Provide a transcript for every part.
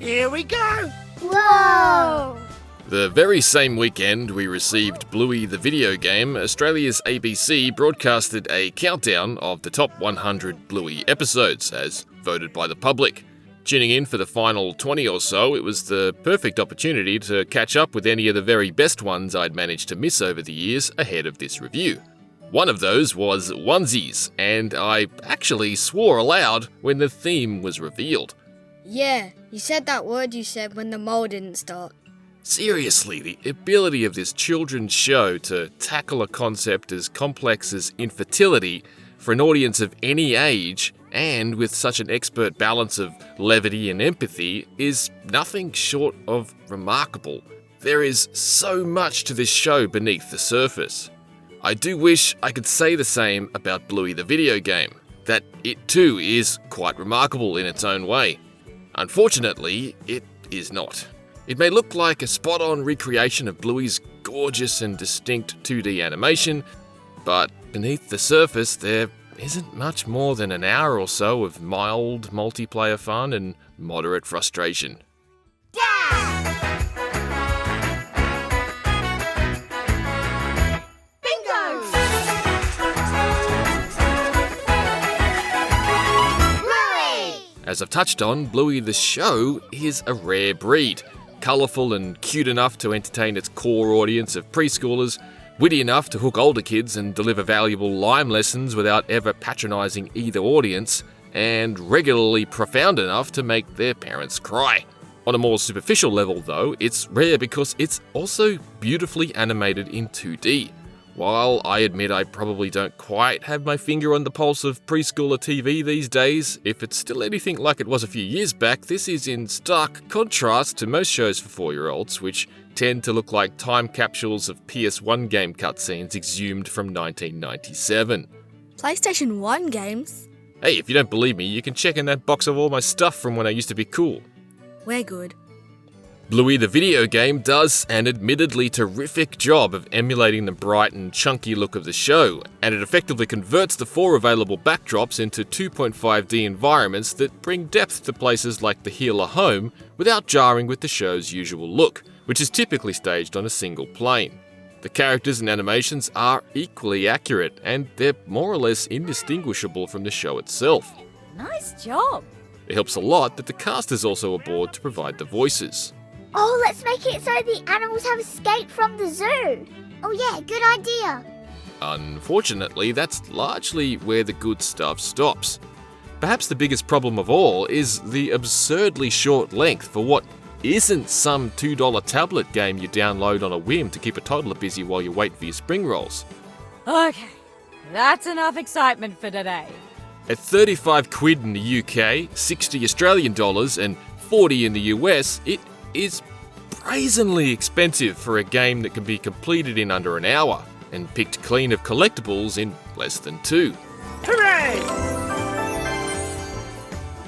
Here we go! Whoa! The very same weekend we received Bluey the video game, Australia's ABC broadcasted a countdown of the top 100 Bluey episodes, as voted by the public. Tuning in for the final 20 or so, it was the perfect opportunity to catch up with any of the very best ones I'd managed to miss over the years ahead of this review. One of those was onesies, and I actually swore aloud when the theme was revealed. Yeah, you said that word you said when the mole didn't start. Seriously, the ability of this children's show to tackle a concept as complex as infertility for an audience of any age, and with such an expert balance of levity and empathy, is nothing short of remarkable. There is so much to this show beneath the surface. I do wish I could say the same about Bluey the video game, that it too is quite remarkable in its own way. Unfortunately, it is not. It may look like a spot-on recreation of Bluey's gorgeous and distinct 2D animation, but beneath the surface there isn't much more than an hour or so of mild multiplayer fun and moderate frustration. As I've touched on, Bluey the show is a rare breed. Colourful and cute enough to entertain its core audience of preschoolers, witty enough to hook older kids and deliver valuable lime lessons without ever patronising either audience, and regularly profound enough to make their parents cry. On a more superficial level though, it's rare because it's also beautifully animated in 2D. While I admit I probably don't quite have my finger on the pulse of preschooler TV these days, if it's still anything like it was a few years back, this is in stark contrast to most shows for 4-year-olds, which tend to look like time capsules of PS1 game cutscenes exhumed from 1997. PlayStation 1 games? Hey, if you don't believe me, you can check in that box of all my stuff from when I used to be cool. We're good. Bluey the video game does an admittedly terrific job of emulating the bright and chunky look of the show, and it effectively converts the 4 available backdrops into 2.5D environments that bring depth to places like the Healer home without jarring with the show's usual look, which is typically staged on a single plane. The characters and animations are equally accurate, and they're more or less indistinguishable from the show itself. Nice job! It helps a lot that the cast is also aboard to provide the voices. Oh, let's make it so the animals have escaped from the zoo. Oh yeah, good idea. Unfortunately, that's largely where the good stuff stops. Perhaps the biggest problem of all is the absurdly short length for what isn't some $2 tablet game you download on a whim to keep a toddler busy while you wait for your spring rolls. Okay, that's enough excitement for today. At 35 quid in the UK, 60 Australian dollars and 40 in the US, it is brazenly expensive for a game that can be completed in under an hour and picked clean of collectibles in less than 2. Hooray!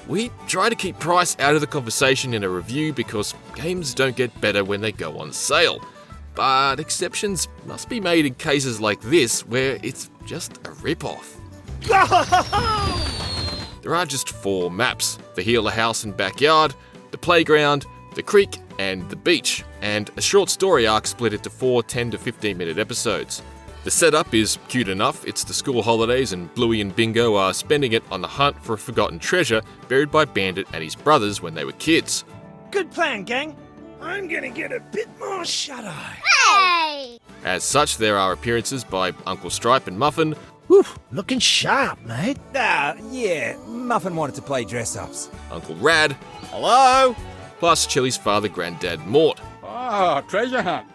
We try to keep price out of the conversation in a review because games don't get better when they go on sale. But exceptions must be made in cases like this where it's just a rip-off. There are just 4 maps: the Healer house and backyard, the playground, the creek, and the beach, and a short story arc split into 4 10 to 15 minute episodes. The setup is cute enough. It's the school holidays and Bluey and Bingo are spending it on the hunt for a forgotten treasure buried by Bandit and his brothers when they were kids. Good plan, gang. I'm gonna get a bit more shut-eye. Hey! As such, there are appearances by Uncle Stripe and Muffin, Whew, looking sharp, mate. Yeah, Muffin wanted to play dress-ups. Uncle Rad, Hello? plus Chili's father, Granddad Mort. Ah, treasure hunt.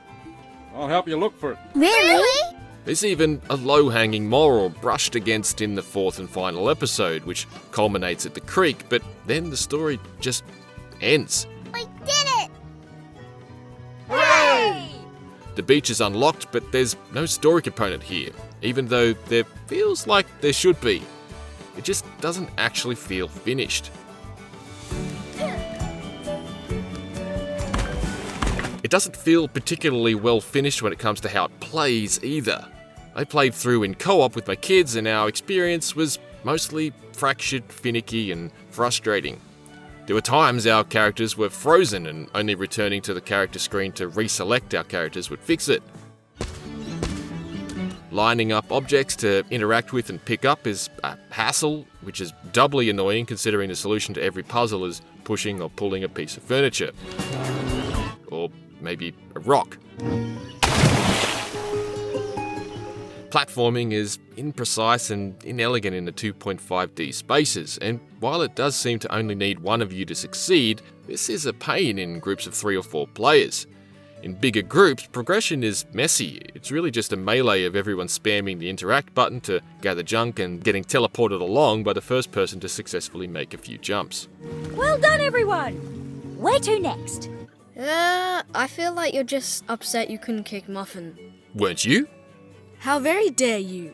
I'll help you look for it. Really? There's even a low-hanging moral brushed against in the 4th and final episode, which culminates at the creek, but then the story just ends. We did it! Hooray! The beach is unlocked, but there's no story component here, even though there feels like there should be. It just doesn't actually feel finished. It doesn't feel particularly well finished when it comes to how it plays either. I played through in co-op with my kids and our experience was mostly fractured, finicky and frustrating. There were times our characters were frozen and only returning to the character screen to reselect our characters would fix it. Lining up objects to interact with and pick up is a hassle, which is doubly annoying considering the solution to every puzzle is pushing or pulling a piece of furniture. Or maybe a rock. Platforming is imprecise and inelegant in the 2.5D spaces, and while it does seem to only need one of you to succeed, this is a pain in groups of 3 or 4 players. In bigger groups, progression is messy. It's really just a melee of everyone spamming the interact button to gather junk and getting teleported along by the first person to successfully make a few jumps. Well done, everyone! Where to next? I feel like you're just upset you couldn't kick Muffin. Weren't you? How very dare you?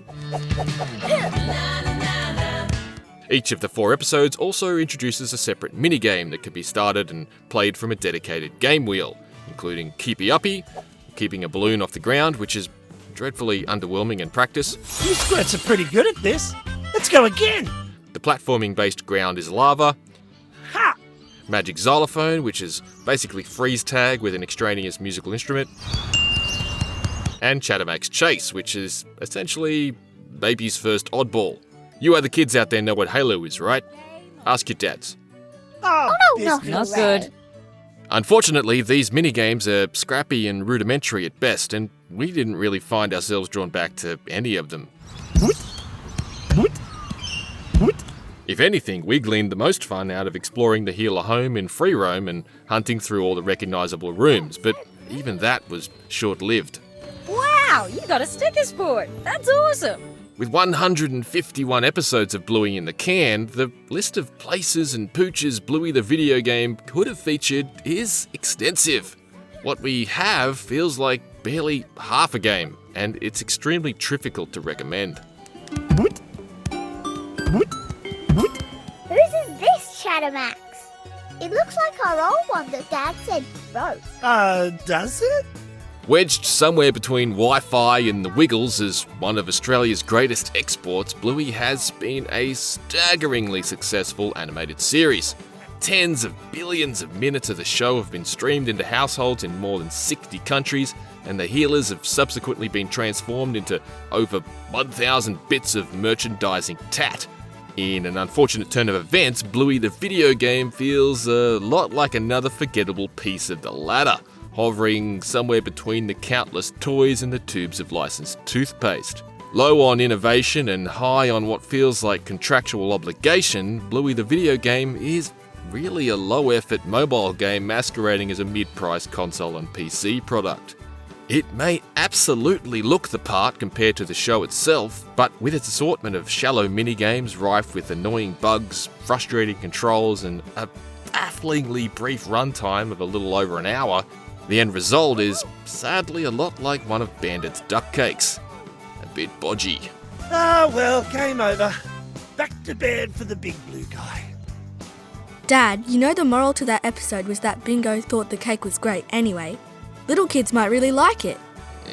Each of the 4 episodes also introduces a separate minigame that can be started and played from a dedicated game wheel, including Keepy Uppy, keeping a balloon off the ground, which is dreadfully underwhelming in practice. You squirts are pretty good at this. Let's go again. The platforming-based ground is lava. Ha! Magic Xylophone, which is basically freeze tag with an extraneous musical instrument. And Chattermax Chase, which is essentially baby's first oddball. You other kids out there know what Halo is, right? Ask your dads. Oh, no, biscuit. Not good. Unfortunately, these minigames are scrappy and rudimentary at best, and we didn't really find ourselves drawn back to any of them. If anything, we gleaned the most fun out of exploring the healer home in free roam and hunting through all the recognisable rooms, but even that was short-lived. Wow, you got a sticker sport. That's awesome. With 151 episodes of Bluey in the can, the list of places and pooches Bluey the video game could have featured is extensive. What we have feels like barely half a game, and it's extremely difficult to recommend. Whose is this, Chattermax? It looks like our old one that Dad said broke. Does it? Wedged somewhere between Wi-Fi and the Wiggles as one of Australia's greatest exports, Bluey has been a staggeringly successful animated series. Tens of billions of minutes of the show have been streamed into households in more than 60 countries, and the healers have subsequently been transformed into over 1,000 bits of merchandising tat. In an unfortunate turn of events, Bluey the video game feels a lot like another forgettable piece of the ladder, hovering somewhere between the countless toys and the tubes of licensed toothpaste. Low on innovation and high on what feels like contractual obligation, Bluey the video game is really a low-effort mobile game masquerading as a mid-priced console and PC product. It may absolutely look the part compared to the show itself, but with its assortment of shallow minigames rife with annoying bugs, frustrating controls, and a bafflingly brief runtime of a little over an hour, the end result is sadly a lot like one of Bandit's duck cakes. A bit bodgy. Ah, well, game over. Back to bed for the big blue guy. Dad, you know the moral to that episode was that Bingo thought the cake was great anyway. Little kids might really like it.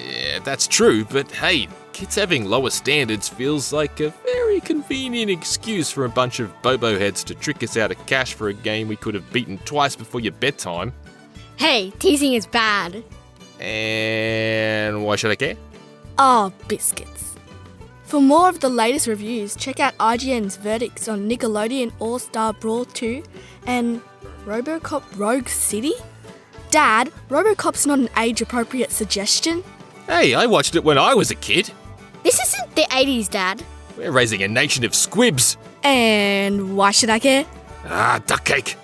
Yeah, that's true, but hey, kids having lower standards feels like a very convenient excuse for a bunch of bobo heads to trick us out of cash for a game we could have beaten twice before your bedtime. Hey, teasing is bad. And why should I care? Oh, biscuits. For more of the latest reviews, check out IGN's verdicts on Nickelodeon All-Star Brawl 2 and RoboCop Rogue City. Dad, RoboCop's not an age-appropriate suggestion. Hey, I watched it when I was a kid. This isn't the 80s, Dad. We're raising a nation of squibs. And why should I care? Ah, duck cake.